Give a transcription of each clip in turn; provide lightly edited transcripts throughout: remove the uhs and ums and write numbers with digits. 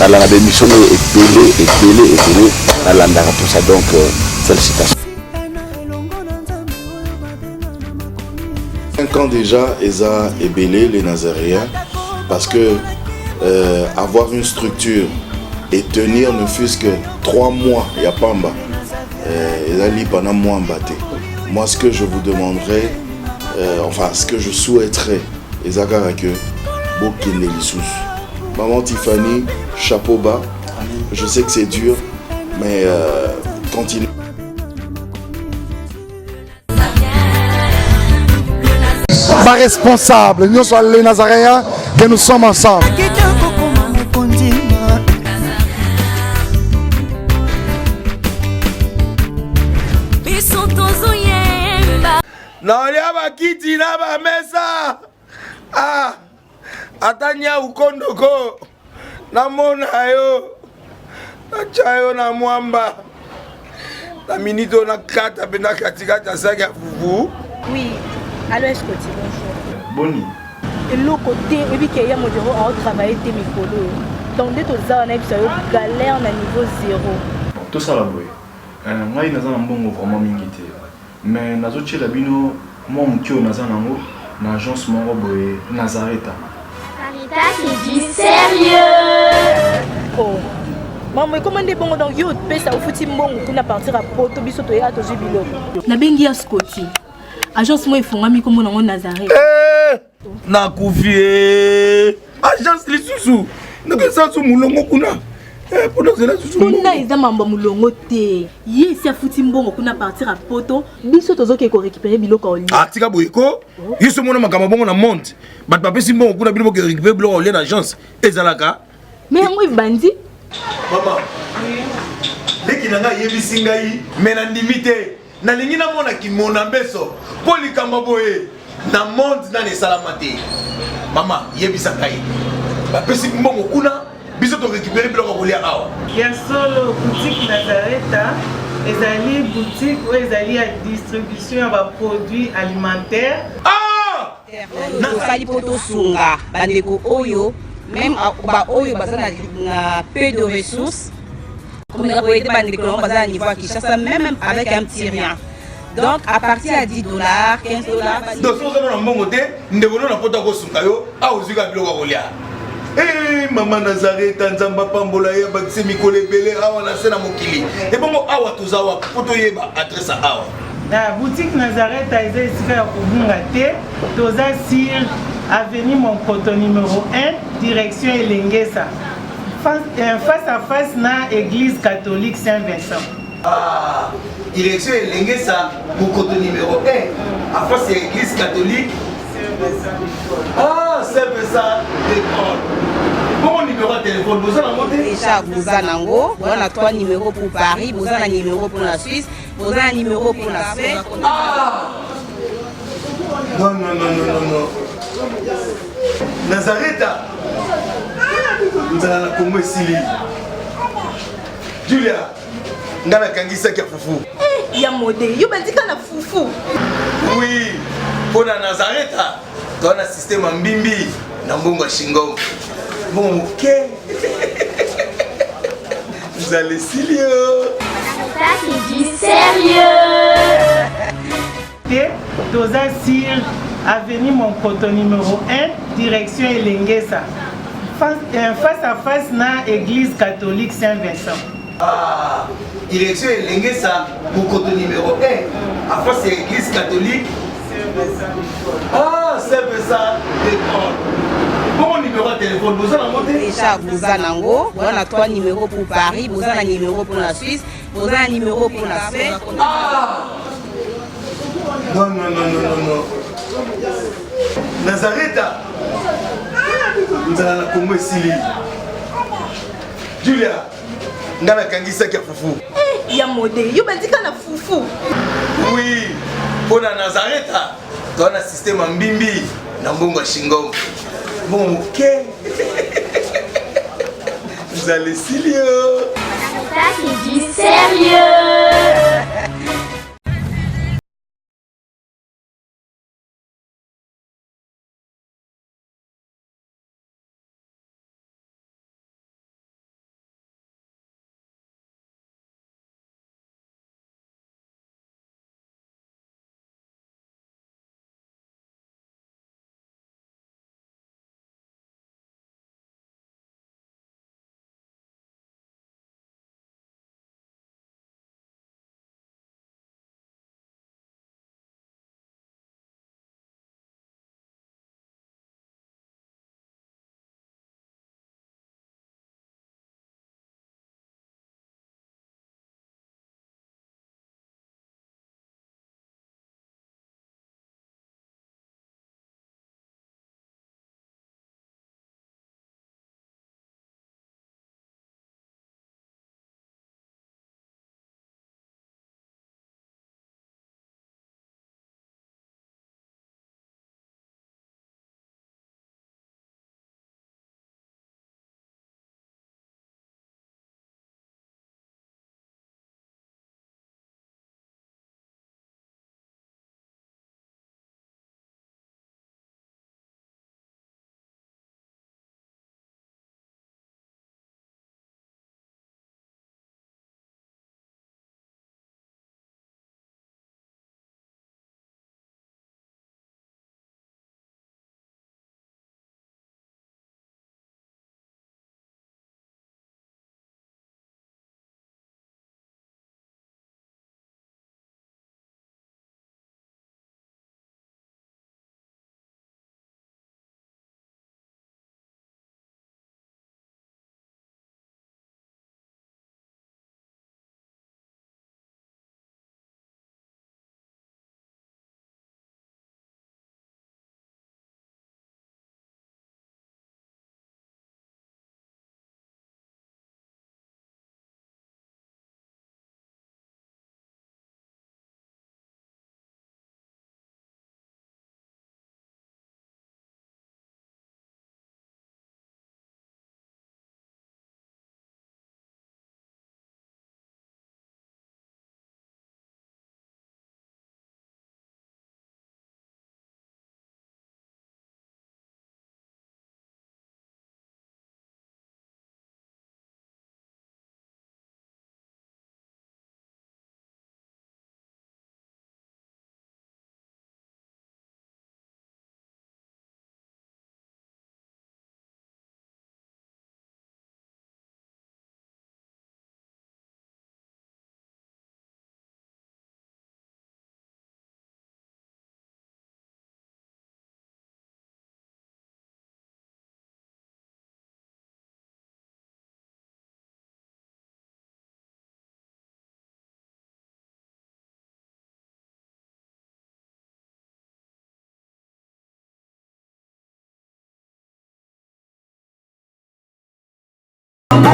La démission est belée, à l'andara pour ça, donc félicitations. 5 ans déjà, Eza est belé, les Nazaréens, parce que avoir une structure et tenir ne fût-ce que 3 mois, il n'y a pas en bas. Eza li pendant moi en bâté. Moi, ce que je vous demanderais, enfin, ce que je souhaiterais, Eza que Bokele Lissous. Maman Tiffany, chapeau bas. Je sais que c'est dur, mais continue. Pas responsable, nous sommes les Nazaréens et nous sommes ensemble. Atanya ukondoko namona yo nachayo na mwamba la minito na kata bena katikata saki ya fufu. Oui, allô Escoti, bonjour. Boni. Et l'autre côté, et puis qu'il y a mon bureau à travailler tes micros. Donc dès que ça on a eu galère na niveau 0. Tout ça là boy. Moi il n'a pas bon vraiment mingité. Mais nazo tchela bino moi mutio naza nango na agence mon boy Nazareta. C'est du sérieux. Oh. Maman, comment est bon donc yo pe ça au fouti mbongo kuna partir à poto biso to ya to jibilo. Na bengi ya Scotty. Agence moi ifongami comme na Nazareth. Na kufie. Agence lisusu. Ndeke ça su mulongo kuna. Pour cela susu. Kuna iza mamba mulongo te. Ye si afuti mbongo kuna partir à poto biso to zoke ko récupérer biloko oli. Ah tika boyeko. Yeso mona makama bongo na monte. Bat papa si mbongo kuna biloko récupérer biloko oli na agence. Ezalaka. Mais moi bandi. Maman. Leki nanga yebisi ngai mena ndimite. Na lingi na mona ki mona beso. Poli kamba boye. Na monte na ne salamate. Mama yebisa ngai. Ba pesi mbongo kuna biso to récupérer biloko oli awa. Ya solo boutique Nazareta. Ezali boutique où ezali à distribution de produits alimentaires. Ah! Nasali poto sunga bandeko oyo même ba oyo bazana na peu de ressources comme na boyete bandeko bazana niveau Kinshasa même avec un petit rien. Donc à partir à $10, $15. Donc si vous avez un bon côté, nous devons na poto ko sunga yo a uzika biloko kolia. Eh maman Nazareta nzamba pambola ya bakise mikole belé awa na sena mokili. Et bongo awa tozawa poto yeba adresse awa. La boutique Nazareta est ici à Kubungate, Toza Sir, avenue Monkoto numéro 1, direction Elengesa. Face à face na église catholique Saint-Vincent. Ah, direction Elengesa, Monkoto numéro 1, à face à l'église catholique Saint-Vincent. Ah, Saint-Vincent d'école. Bon numéro de téléphone, vous en avez déjà vous en avez, on a 3 numéros pour Paris, vous en avez un numéro pour la Suisse, vous avez un numéro pour la Suisse. Ah! Non. Nazareta. Nous allons la Congo Sili. Julia, ngana kangisa kia fufu. Ya modé, yo bandika na fufu. Oui, pour la Nazareta, dans un système en bimbi, dans Bongo Shingo. Bon, ok. Vous allez Silio. C'est du sérieux. Toza Sir, avenue Monkoto numéro 1, direction Elengesa. Face à face na église catholique Saint-Vincent. Ah, direction Elengesa, Monkoto numéro 1, à face à l'église catholique Saint-Vincent. Ah, Saint-Vincent d'école. Bon numéro de téléphone, vous en avez déjà vous en avez, on a 3 numéros pour Paris, vous en avez un numéro pour la Suisse, vous en avez un numéro pour la Suisse. Ah! Non. Nazareta. Nous allons la Congo Sili. Julia, ngana kangisa kia fufu. Ya modé, yo bandika na fufu. Oui, pour la Nazareta, dans un système en bimbi, na mbongo Shingongo. Bon, ok. Vous allez sérieux. Ça c'est du sérieux.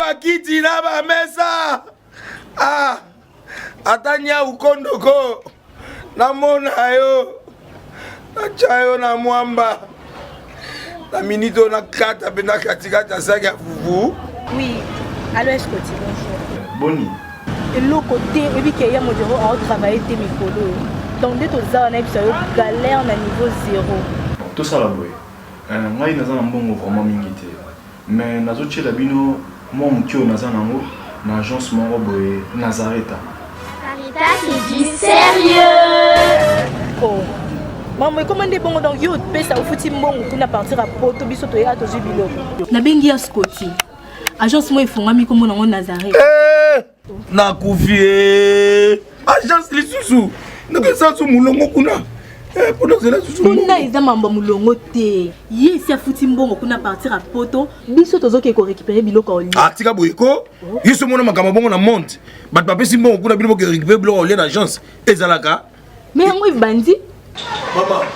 Bakiti na ba mesa. Ah. Atanya ukondoko. Namona yo. Nachayo na mwamba. La minito na kata bena katikata saki ya fufu. Oui. Allô, est-ce que tu bonjour. Boni. Et l'autre côté, et puis qu'il y a mon bureau à travailler tes micros. Donc, dès que tu as un galère na niveau 0. Tout ça là, boy. Moi, il y a un bon vraiment mingité. Mais nazo chez la bino, moi, mon kio naza nango, na agence mon boy Nazareta. Sarita, c'est du sérieux. Oh. Maman, comment est bon donc yo pesa au fouti mbongo kuna partir à poto biso to ya to jubilo. Na bengi ya Scotty. Agence moi ifungami comme nango Nazareta. Na kufie. Agence lisusu. Ndeke sansu mulongo kuna. Pour cela susu. Kuna eza mamba mulongo te. Yesi afuti mbongo kuna partir à poto biso tozoke ko récupérer biloko oli. Ah tika boyeko. Yiso mona makama bongo na monte. Bat papa si mbongo kuna biloko récupérer biloko oli na agence. Ezalaka. Mais yango ibandi. Maman.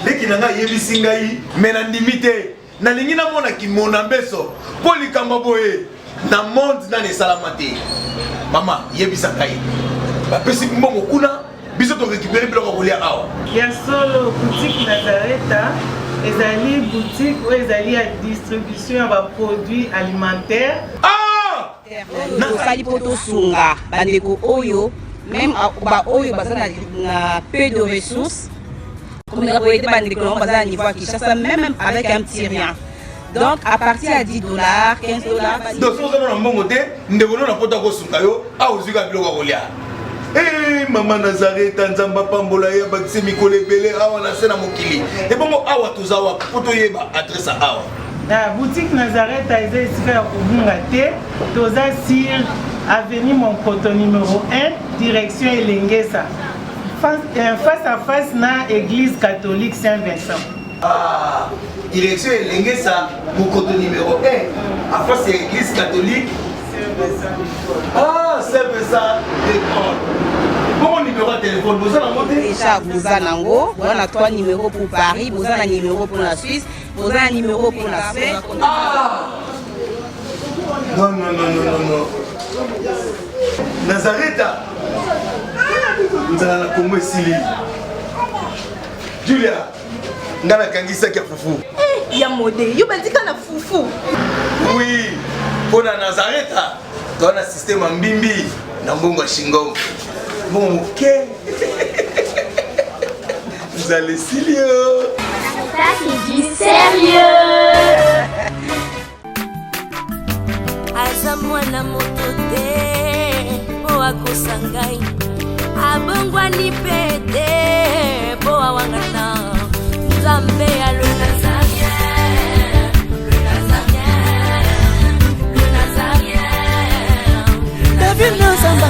Leki nanga yebisi ngai mena ndimite. Na lingi na mona ki mona mbeso. Poli kamba boye. Na monde na ne salamate. Mama yebisa ngai. Ba pesi mbongo kuna biso to récupérer biloko kolia awa. Ya solo boutique Nazareta ezali boutique oyo ezali ya distribution ya ba produits alimentaires. Ah! Tosali po tosunga bandeko oyo même ba oyo baza na peu de ressources. Comme on a été bandeko na baza na niveau à Kinshasa même avec un petit rien. Donc à partir à $10, $15. Donc si vous avez un bon côté, nous devons nous apporter au sungayo, à aux yeux de l'olia. Eh maman Nazareth, Nzamba Pambola, Bakse Mikole Bele, awa na sena mokili. Et bon awa tozawa, poto yeba adresse awa. La boutique Nazareth a été ici à Kubungate, toza sur avenue Monkoto numéro 1, direction Elengesa. Face à face na église catholique Saint-Vincent. Ah, direction Elengesa, Monkoto numéro 1, à face de l'église catholique. Ah, Saint-Vincent d'école. Bon numéro de téléphone, vous allez monter. Déjà, vous avez on a 3 numéros pour Paris, vous avez un numéro pour la Suisse, vous avez un numéro pour la Suède. Ah! Non. Nazareta. Nous allons la Congo Sili. Julia, ngana kangisa kia fufu. Ya modé, yo bandika na fufu. Oui, pour la Nazareta, dans un système en bimbi, dans Bongo Shingongo. Bon, ok. Vous allez sérieux. Ça c'est du sérieux. Aza mwana moto te po akosangai abongwani pete po awangana Nzambe ya le Nazarien David Nzamba